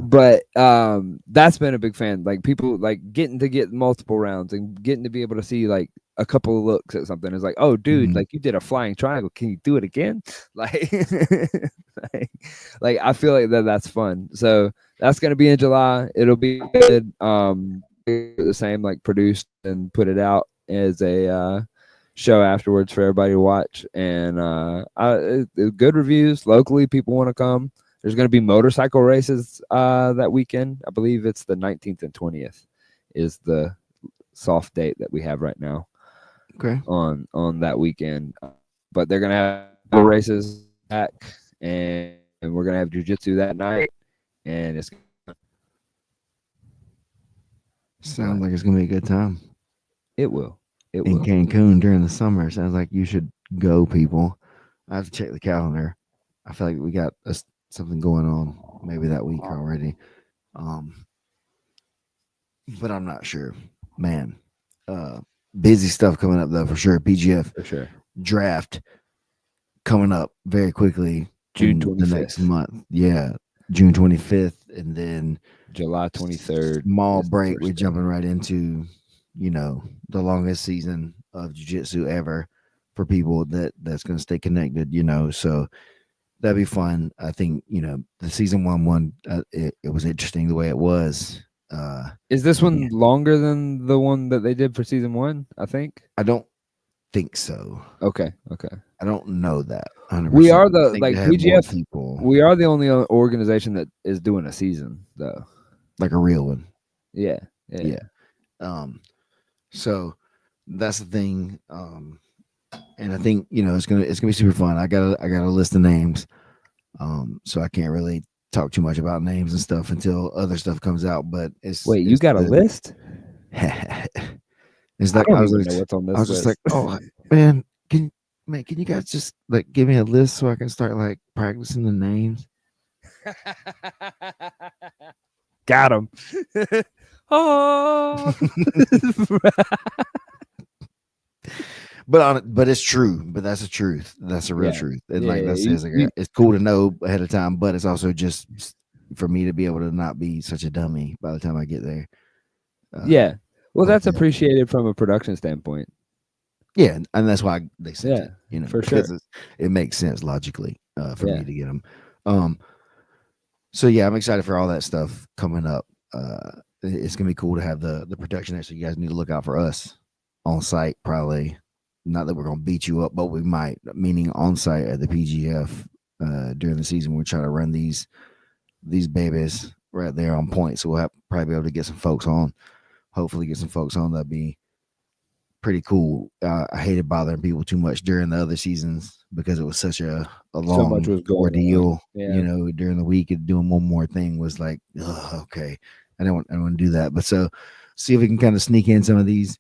But that's been a big fan. Like, people like getting to get multiple rounds and getting to be able to see like a couple of looks at something. It's like, oh dude, like you did a flying triangle, can you do it again? Like like I feel like that's fun. So that's going to be in July. It'll be good. The same, like produced and put it out as a show afterwards for everybody to watch. And good reviews locally. People want to come. There's going to be motorcycle races that weekend. I believe it's the 19th and 20th is the soft date that we have right now Okay. on that weekend. But they're gonna have grappler races back, and we're gonna have jujitsu that night, and it's Sounds what like it's gonna be a good time it will, it in will. Cancun during the summer. Sounds like you should go, people. I have to check the calendar. I feel like we got something going on maybe that week already. Um, but I'm not sure. Man, uh, busy stuff coming up though for sure. PGF For sure. draft coming up very quickly June in the next 25th, month. Yeah, June 25th, and then July 23rd small is the break. We're first day. jumping right into, the longest season of jiu-jitsu ever for people that's going to stay connected. So that'd be fun. I think the season one it was interesting the way it was. Is this Yeah, one longer than the one that they did for season one? I think. I don't think so. Okay. Okay. I don't know that We 100%. are I the think they like have more PGF. people, We are the only organization that is doing a season, though. like a real one. Yeah. Yeah. Yeah. So that's the thing. And I think it's gonna be super fun. I got a list of names. So I can't really talk too much about names and stuff until other stuff comes out. But Wait, you it's got a the list? it's I like don't even know what's on I this was just like, list. oh man, can you guys just like give me a list so I can start like practicing the names? Got him. Oh. But it's true. But that's the truth. That's the real Yeah. truth. And Yeah. like Yeah. that says, like, it's cool to know ahead of time, but it's also just for me to be able to not be such a dummy by the time I get there. Yeah. Well, that's Hopefully, appreciated from a production standpoint. yeah, and that's why they sent Yeah, it. for sure. Because it makes sense logically for Yeah. me to get them. So yeah, I'm excited for all that stuff coming up. It's gonna be cool to have the production there. So you guys need to look out for us on site. Probably not that we're gonna beat you up, but we might. Meaning on site at the PGF during the season. We're trying to run these babies right there on point. So we'll probably be able to get some folks on. Hopefully, get some folks on. That'd be pretty cool. I hated bothering people too much during the other seasons because it was such a So much long was going on. ordeal. Yeah. During the week and doing one more thing was like, okay, I don't want to do that. But so see if we can kind of sneak in some of these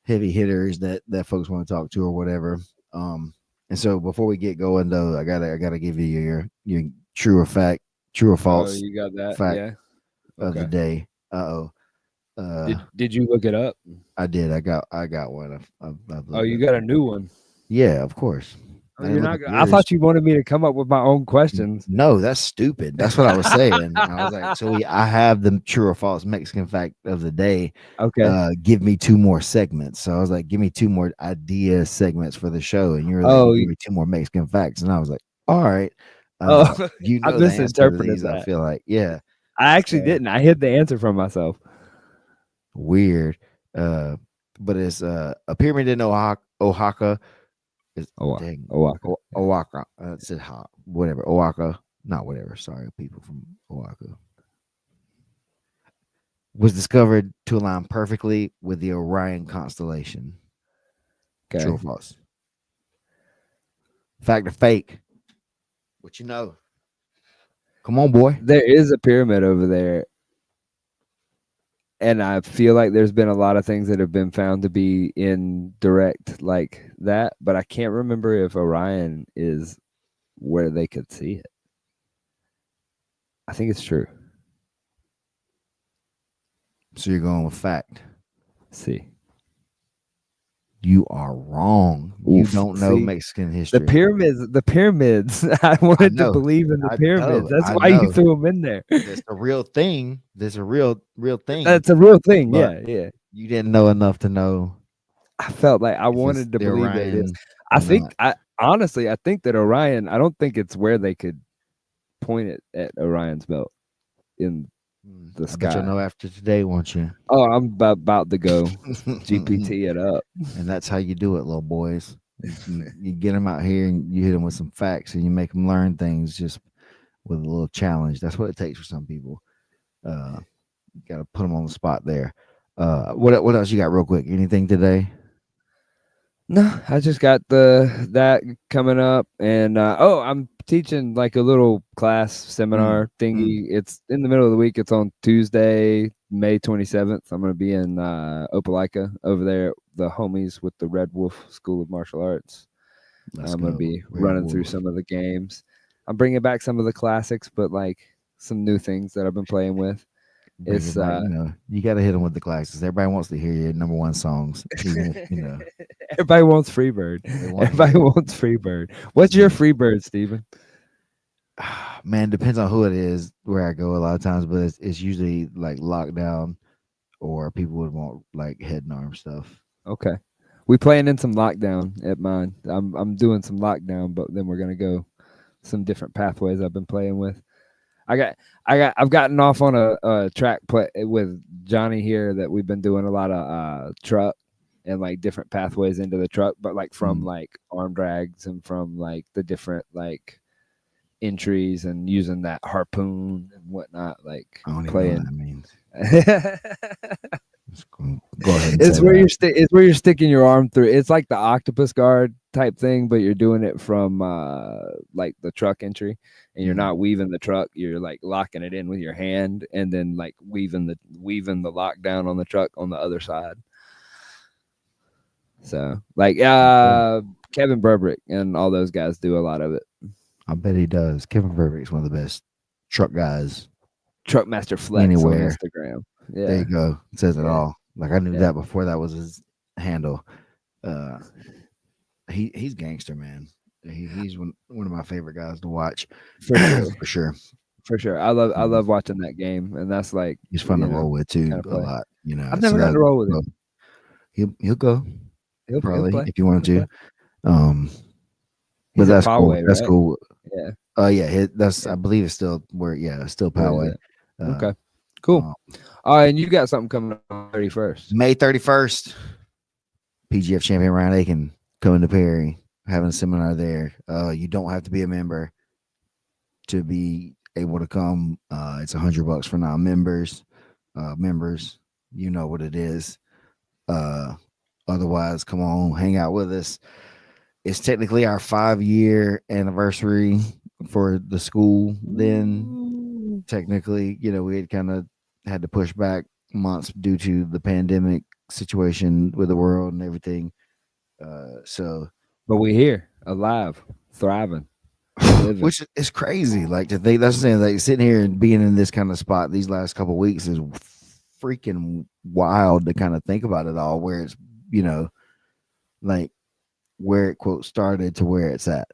heavy hitters that folks want to talk to or whatever. And so before we get going though, I gotta give you your true or Oh, false you got that? fact Yeah. of the Okay. day. Did you look it up? I did. I got one. I've Oh, looked you up. got a new one. Yeah, of course. Oh, I you're didn't look not. up I yours. thought you wanted me to come up with my own questions. No, that's stupid. That's what I was saying. I was like, so I have the true or false Mexican fact of the day. Okay. Give me two more segments. So I was like, give me two more idea segments for the show. And you were like, Oh. give me two more Mexican facts. And I was like, all right. Oh. You I know the answer to misinterpreted these, I that. feel like. Yeah. I actually So didn't. I hid the answer from myself. weird. But it's a pyramid in Oaxaca. Dang. Oaxaca. Oaxaca. Said whatever. Oaxaca. Not whatever. Sorry, people from Oaxaca. Was discovered to align perfectly with the Orion constellation. Okay. True or false? Fact or fake? What you know? Come on, boy. There is a pyramid over there, and I feel like there's been a lot of things that have been found to be indirect like that, but I can't remember if Orion is where they could see it. I think it's true. So you're going with fact. See. You are wrong. You Oof, don't know see? Mexican history. The pyramids. I wanted to know. believe in the I pyramids. know. That's I why you know. threw them in there. That's a real thing. There's a real thing. That's a real thing. But Yeah, yeah. you didn't know enough to know I felt like I if it's wanted to the believe that it is. Orion I or think not. I think that Orion, I don't think it's where they could point it at Orion's belt in the I bet you'll sky. know after today, won't you? Oh, I'm about to go GPT it up. And that's how you do it, little boys. You get them out here and you hit them with some facts and you make them learn things just with a little challenge. That's what it takes for some people. You got to put them on the spot there. What else you got real quick? Anything today? No, I just got that coming up, and I'm teaching like a little class Mm, seminar mm, thingy. It's in the middle of the week. It's on Tuesday, May 27th. I'm going to be in Opelika over there, at the homies with the Red Wolf School of Martial Arts. let's I'm going to go. be Red running through Wolf. some of the games. I'm bringing back some of the classics, but like some new things that I've been playing with. Bring it It's back. You got to hit them with the classics. Everybody wants to hear your number one songs, even if everybody wants Freebird. they want to hear Everybody it. wants Freebird. What's your Freebird, Steven? Man, depends on who it is where I go a lot of times, but it's usually like lockdown or people would want like head and arm stuff. Okay. We playing in some lockdown at mine. I'm doing some lockdown, but then we're gonna go some different pathways I've been playing with. I got I've gotten off on a track play with Johnny here that we've been doing a lot of truck and like different pathways into the truck, but like from Mm, like arm drags and from like the different like entries and using that harpoon and whatnot, like I don't even know what playing. that means. it's It's cool. Go ahead and say that. it's where you're sticking your arm through. It's like the octopus guard type thing, but you're doing it from like the truck entry, and you're Mm. not weaving the truck. You're like locking it in with your hand, and then like weaving the lockdown on the truck on the other side. So like Yeah. Kevin Burbrick and all those guys do a lot of it. I bet he does. Kevin Burbick's one of the best truck guys Truckmaster Flex on anywhere. Instagram. There Yeah, you go. It says it yeah, all. Like I knew yeah, that before that was his handle. Uh, he's gangster, man. He's one of my favorite guys to watch for sure, for sure. for sure. I Um, love watching that game, and that's like he's fun to roll with kind too of a play. lot. I've So never gotten that to roll with him. well, he'll go He'll probably play. if you wanted He'll play. to. But He's at that's cool. Poway, That's right? cool. Yeah, Yeah, that's yeah. I believe it's still where still Where is Poway. it? Uh, Okay, cool. um, And you got something coming up on 31st. May 31st, PGF champion Ryan Aiken coming to Perry, having a seminar there. You don't have to be a member to be able to come. It's $100 for non-members. Members, you know what it is. Uh, Otherwise, come on, hang out with us. It's technically our 5-year anniversary for the school. Then, Ooh. technically, we had kind of had to push back months due to the pandemic situation with the world and everything. So, But we here, alive, thriving, living. which is crazy. Like to think that's the saying, like sitting here and being in this kind of spot these last couple of weeks is freaking wild to kind of think about it all. Where it's like where it quote started to where it's at.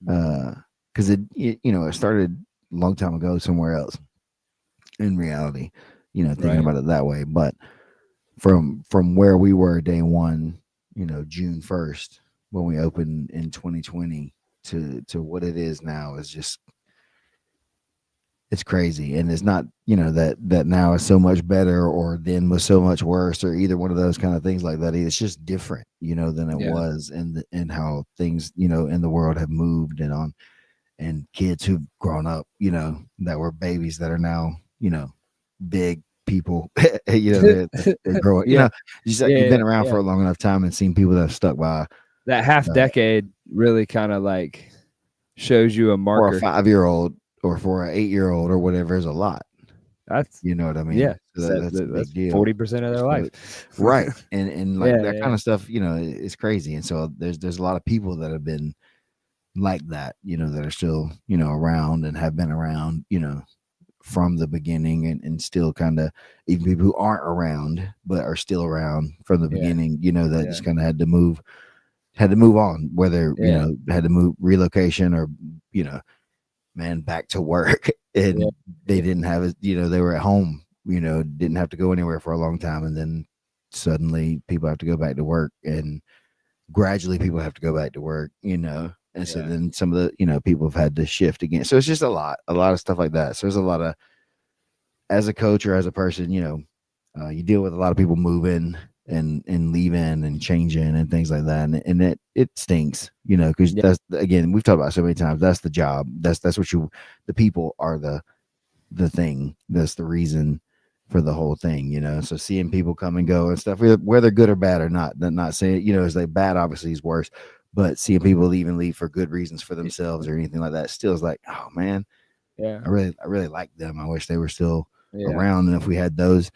Because it started a long time ago somewhere else. In reality, thinking Right. about it that way, but from where we were day one, June 1st when we opened in 2020 to what it is now is just it's crazy. And it's not that now is so much better or then was so much worse or either one of those kind of things like that. It's just different than it Yeah. was and how things in the world have moved and kids who've grown up that were babies that are now big people they're growing Yeah. you've Yeah. been around Yeah. for a long enough time and seen people that have stuck by That half decade really kind of like shows you a for a marker. 5-year-old or for an 8-year-old or whatever is a lot. That's You know what I mean? yeah. So that's a That's big deal. 40% of their So, life. right. And like Yeah. that Yeah. kind of stuff, is crazy. And so there's a lot of people that have been like that, that are still, around and have been around, from the beginning and still kind of even people who aren't around but are still around from the Yeah. beginning, that Yeah. just kind of had to move on, whether, Yeah. had to move relocation or, man, back to work Yeah. and they didn't have it, they were at home, didn't have to go anywhere for a long time. And then suddenly people have to go back to work and gradually people have to go back to work, and so Yeah. then some of the, people have had to shift again. So it's just a lot of stuff like that. So there's a lot of, as a coach or as a person, you deal with a lot of people moving and leaving and changing and things like that. And it stinks, because Yeah. that's, again, we've talked about it so many times. That's the job. That's what the people are the thing. That's the reason for the whole thing, you know. So seeing people come and go and stuff, whether good or bad or not, not saying, you know, is they bad obviously is worse, but seeing people even leave for good reasons for themselves or anything like that still is like, oh man, Yeah. I really like them. I wish they were still Yeah. around. And if we had those,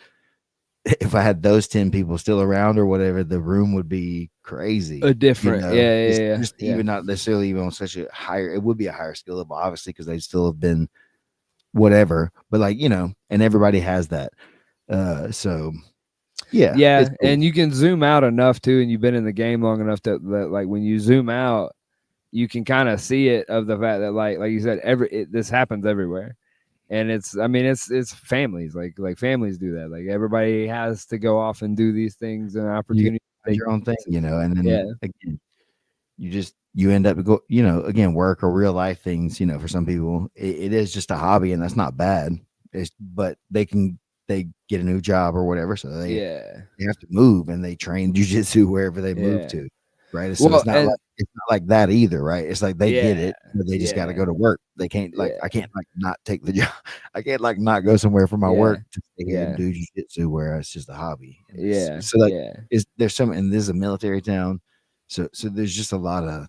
if I had those 10 people still around or whatever, the room would be A crazy, you different. know. Yeah. Yeah. Yeah. Just Yeah. even not necessarily even on such a higher, it would be a higher skill level, obviously, because they still have been whatever, but like, you know, and everybody has that. So yeah, it's Yeah, cool. and you can zoom out enough too, and you've been in the game long enough that like when you zoom out, you can kind of see it of the fact that like you said, this happens everywhere, and it's I mean it's families like families do that. Like everybody has to go off and do these things and You opportunities. find They your own thing, you know, and yeah then again, you end up go, you know, again, work or real life things, you know, for some people it is just a hobby and that's not bad. But they get a new job or whatever, so yeah they have to move and they train jujitsu wherever they move yeah. to, right? So Well, and it's not like that either, right? It's like they get yeah it, but they just got to yeah go to work. They can't like I yeah can't like not take the job. I can't like not go somewhere for my yeah work to stay here and yeah do jujitsu where it's just a hobby. And it's yeah so like yeah. is there's some and this is a military town, so there's just a lot of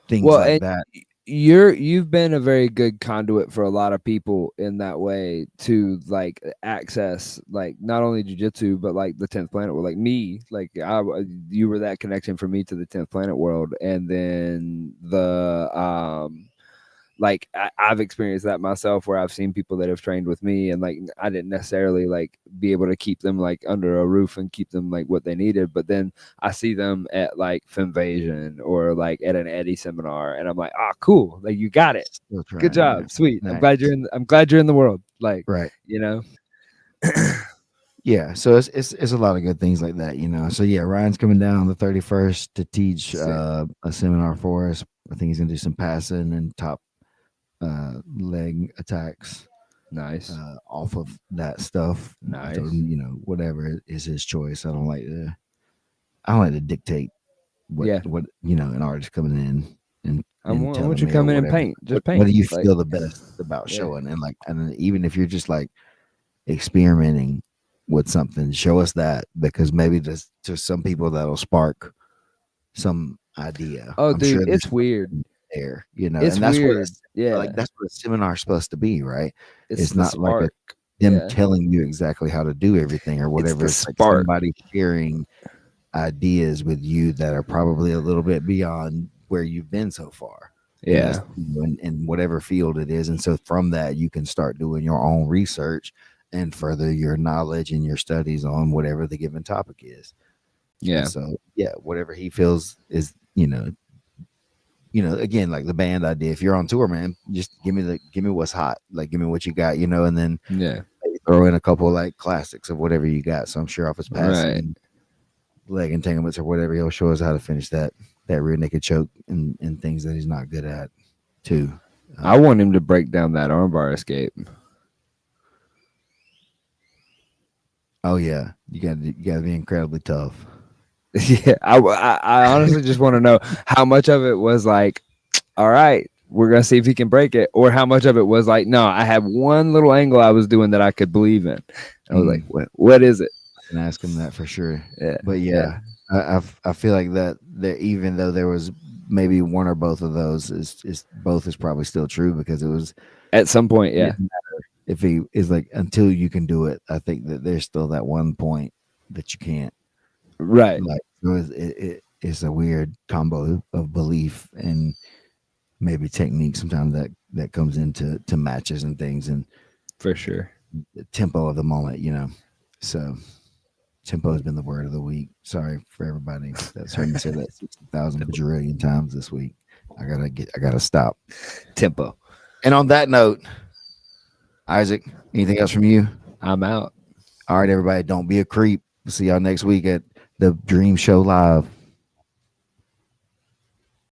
things Well, like and that. you've been a very good conduit for a lot of people in that way to like access like not only jujitsu but like the 10th planet world. Like me, like you were that connection for me to the 10th planet world, and then the like I've experienced that myself where I've seen people that have trained with me and like I didn't necessarily like be able to keep them like under a roof and keep them like what they needed, but then I see them at like Femvasion or like at an Eddie seminar and I'm like, oh cool, like you got it, Still good trying, yeah. job, sweet, Nice. I'm glad you're in the world, like Right. you know. Yeah, so it's a lot of good things like that, you know. So yeah, Ryan's coming down on the 31st to teach Sick. a seminar for us. I think he's gonna do some passing and top leg attacks Nice. off of that stuff. I told Nice. him, you know, whatever is his choice. I don't like to dictate Yeah, what you know an artist coming in and I want telling you to me or come in and whatever. paint, just What paint do you like feel the best about yeah showing? And like, and then even if you're just like experimenting with something, show us that because maybe to some people that'll spark some idea. oh I'm dude sure there's it's weird, something there, you know, it's and that's what weird, yeah, that's what a seminar's supposed to be, right? it's It's the not like spark, them yeah, telling you exactly how to do everything or it's whatever. the It's like spark, somebody sharing ideas with you that are probably a little bit beyond where you've been so far. And that's yeah. in whatever field it is. And so from that, you can start doing your own research and further your knowledge and your studies on whatever the given topic is. And Yeah, so, yeah, whatever he feels is, again, like the band idea. If you're on tour, man, just give me what's hot, like give me what you got, and then yeah, maybe throw in a couple like classics of whatever you got. So I'm sure off his passing right. and leg entanglements or whatever, he'll show us how to finish that rear naked choke and things that he's not good at too. I want him to break down that armbar escape. Oh yeah, you got to be incredibly tough. Yeah, I honestly just want to know how much of it was like, all right, we're gonna see if he can break it, or how much of it was like, no, I had one little angle I was doing that I could believe in. I was like, what is it? I can ask him that for sure. Yeah, But yeah, yeah, I feel like that even though there was maybe one or both of those is both is probably still true because it was at some point, yeah, if he is like until you can do it, I think that there's still that one point that you can't. right, Like it's a weird combo of belief and maybe technique sometimes that comes into matches and things and for sure. the tempo of the moment. So tempo has been the word of the week. Sorry for everybody that's heard me say that 60,000 bajillion times this week. I gotta stop. Tempo. And on that note, Isaac, anything else from you? I'm out. All right, everybody, don't be a creep. See y'all next week at the Dream Show Live.